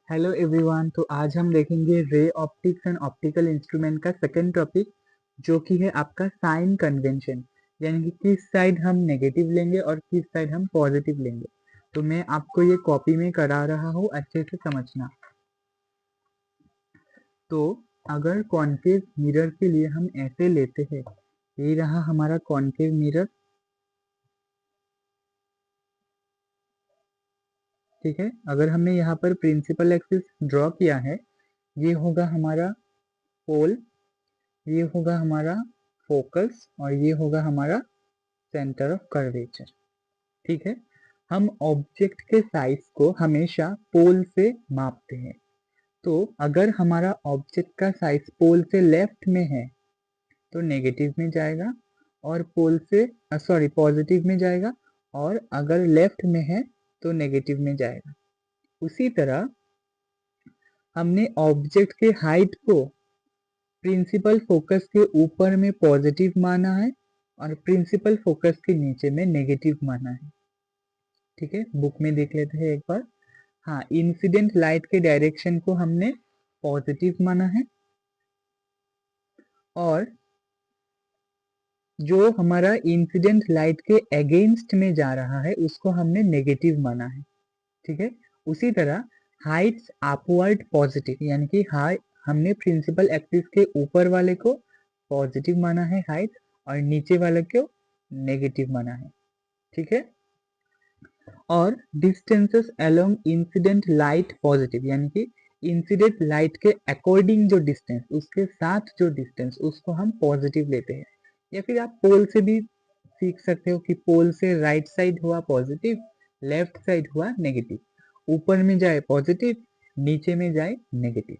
Hello everyone. तो आज हम देखेंगे ray optics and optical instrument का सेकंड टॉपिक, जो कि है आपका साइन कन्वेंशन, यानी कि किस साइड हम नेगेटिव लेंगे और किस साइड हम पॉजिटिव लेंगे। तो मैं आपको ये कॉपी में करा रहा हूँ, अच्छे से समझना। तो अगर कॉन्केव मिरर के लिए हम ऐसे लेते हैं, ये रहा हमारा कॉन्केव मिरर, ठीक है। अगर हमने यहाँ पर प्रिंसिपल एक्सिस ड्रॉ किया है, ये होगा हमारा पोल, ये होगा हमारा फोकस और ये होगा हमारा सेंटर ऑफ कर्वेचर, ठीक है। हम ऑब्जेक्ट के साइज को हमेशा पोल से मापते हैं। तो अगर हमारा ऑब्जेक्ट का साइज पोल से लेफ्ट में है तो नेगेटिव में जाएगा, और पोल से पॉजिटिव में जाएगा, और अगर लेफ्ट में है तो नेगेटिव में जाएगा। उसी तरह हमने ऑब्जेक्ट के हाइट को प्रिंसिपल फोकस के ऊपर में पॉजिटिव माना है और प्रिंसिपल फोकस के नीचे में नेगेटिव माना है, ठीक है। बुक में देख लेते हैं एक बार। हाँ, इंसिडेंट लाइट के डायरेक्शन को हमने पॉजिटिव माना है, और जो हमारा इंसिडेंट लाइट के अगेंस्ट में जा रहा है उसको हमने नेगेटिव माना है, ठीक है। उसी तरह हाइट्स अपवर्ड पॉजिटिव, यानी कि हमने प्रिंसिपल एक्सिस के ऊपर वाले को पॉजिटिव माना है हाइट, और नीचे वाले को नेगेटिव माना है, ठीक है। और distances along incident light positive, यानी कि इंसिडेंट लाइट के अकॉर्डिंग जो डिस्टेंस, उसके साथ जो डिस्टेंस, उसको हम पॉजिटिव लेते हैं। या फिर आप पोल से भी सीख सकते हो कि पोल से राइट साइड हुआ पॉजिटिव, लेफ्ट साइड हुआ नेगेटिव, ऊपर में जाए पॉजिटिव, नीचे में जाए नेगेटिव,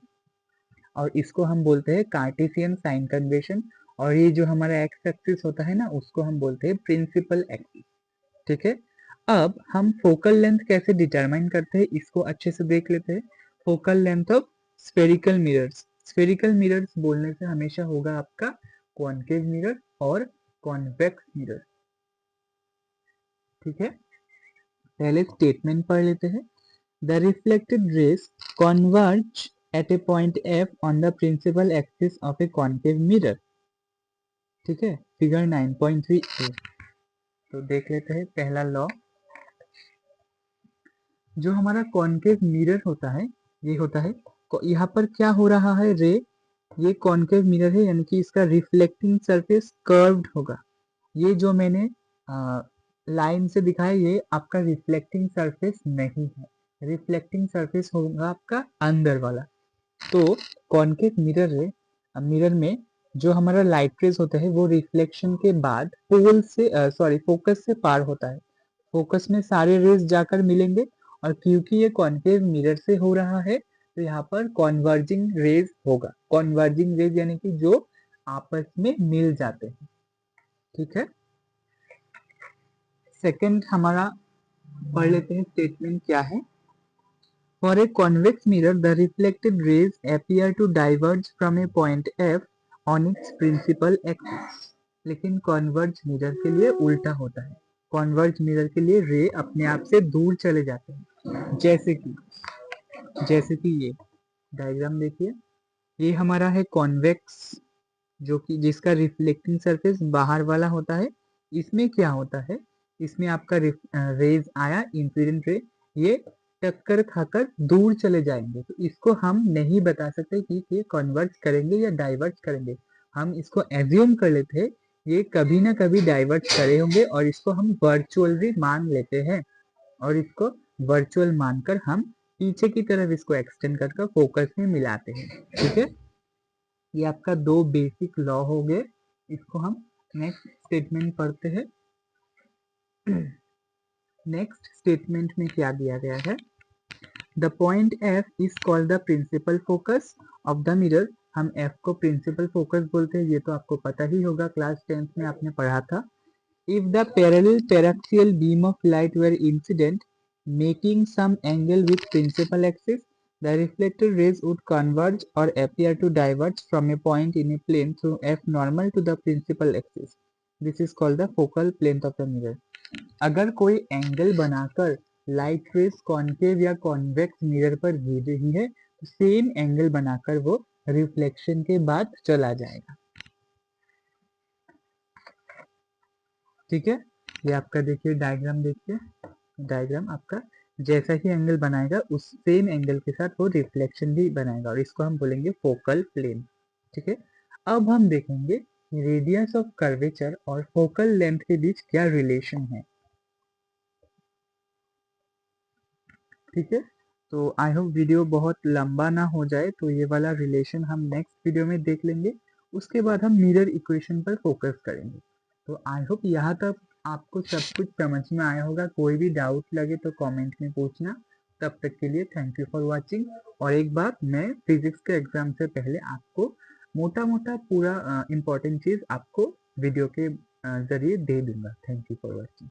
और इसको हम बोलते हैं कार्टेशियन साइन कन्वेंशन। और ये जो हमारा एक्स एक्सिस होता है ना, उसको हम बोलते हैं प्रिंसिपल एक्सिस, ठीक है। अब हम फोकल लेंथ कैसे डिटरमाइन करते हैं, इसको अच्छे से देख लेते हैं। Focal length of spherical mirrors. Spherical mirrors बोलने से हमेशा होगा आपका कॉनकेव मिरर और कॉन्वेक्स मिरर, ठीक है। पहले स्टेटमेंट पढ़ लेते हैं। The reflected rays converge at a point F on the principal axis of a concave mirror, ठीक है। Figure 9.3 A. तो देख लेते हैं पहला लॉ। जो हमारा कॉनकेव मिरर होता है, ये होता है, यहाँ पर क्या हो रहा है, रे, ये कॉनकेव मिरर है, यानी कि इसका रिफ्लेक्टिंग सरफेस कर्व्ड होगा। ये जो मैंने लाइन से दिखाया, ये आपका रिफ्लेक्टिंग सरफेस नहीं है, रिफ्लेक्टिंग सरफेस होगा आपका अंदर वाला। तो कॉनकेव मिरर में जो हमारा लाइट रेज होता है वो रिफ्लेक्शन के बाद पोल से फोकस से पार होता है। फोकस में सारे रेज जाकर मिलेंगे, और क्योंकि ये कॉनकेव मिरर से हो रहा है तो यहाँ पर कॉन्वर्जिंग रेज होगा। कॉन्वर्जिंग रेज यानी कि जो आपस में मिल जाते हैं, ठीक है। सेकंड हमारा पढ़ लेते हैं स्टेटमेंट क्या है। For a convex mirror, the reflected rays appear to diverge from a point F on its principal axis. लेकिन कॉन्वर्ज मिरर के लिए उल्टा होता है। कॉन्वर्ज मिरर के लिए रे अपने आप से दूर चले जाते हैं। जैसे कि ये डायग्राम देखिए, ये हमारा है कॉन्वेक्स, जो कि जिसका रिफ्लेक्टिंग सरफेस बाहर वाला होता है। इसमें क्या होता है, इसमें आपका रेज आया, इंसिडेंट रे, ये टक्कर खाकर दूर चले जाएंगे। तो इसको हम नहीं बता सकते कि ये कन्वर्ज करेंगे या डाइवर्ज करेंगे। हम इसको एज्यूम कर लेते हैं ये कभी ना कभी डाइवर्ज करे होंगे, और इसको हम वर्चुअल भी मान लेते हैं, और इसको वर्चुअल मानकर हम पीछे की तरफ इसको एक्सटेंड कर फोकस में मिलाते हैं, ठीक है। ये आपका दो बेसिक लॉ हो गए। इसको हम नेक्स्ट स्टेटमेंट पढ़ते हैं। नेक्स्ट स्टेटमेंट में क्या दिया गया है, the point F is called the principal focus of the mirror. हम एफ को प्रिंसिपल फोकस बोलते हैं, ये तो आपको पता ही होगा, क्लास 10th में आपने पढ़ा था। If the parallel paraxial beam of light were incident making some angle with principal axis, the reflected rays would converge or appear to diverge from a point in a plane through f normal to the principal axis. This is called the focal length of the mirror. अगर कोई angle बनाकर light rays concave या convex mirror पर गिर रही है तो same angle बनाकर वो रिफ्लेक्शन के बाद चला जाएगा। ठीक है, ये आपका देखिए डायग्राम, देखिए डायग्राम आपका जैसा ही एंगल बनाएगा उस सेम एंगल के साथ वो रिफ्लेक्शन भी बनाएगा और इसको हम बोलेंगे फोकल प्लेन। ठीक है, अब हम देखेंगे रेडियस ऑफ कर्वेचर और फोकल लेंथ के बीच क्या रिलेशन है। ठीक है, तो आई होप वीडियो बहुत लंबा ना हो जाए, तो ये वाला रिलेशन हम नेक्स्ट वीडियो में देख लेंगे। उसके बाद हम मिरर इक्वेशन पर फोकस करेंगे। तो आई होप यहाँ तक आपको सब कुछ समझ में आया होगा। कोई भी डाउट लगे तो कमेंट में पूछना। तब तक के लिए थैंक यू फॉर वाचिंग। और एक बात, मैं फिजिक्स के एग्जाम से पहले आपको मोटा मोटा पूरा इम्पोर्टेंट चीज़ आपको वीडियो के जरिए दे दूंगा। Thank you for watching.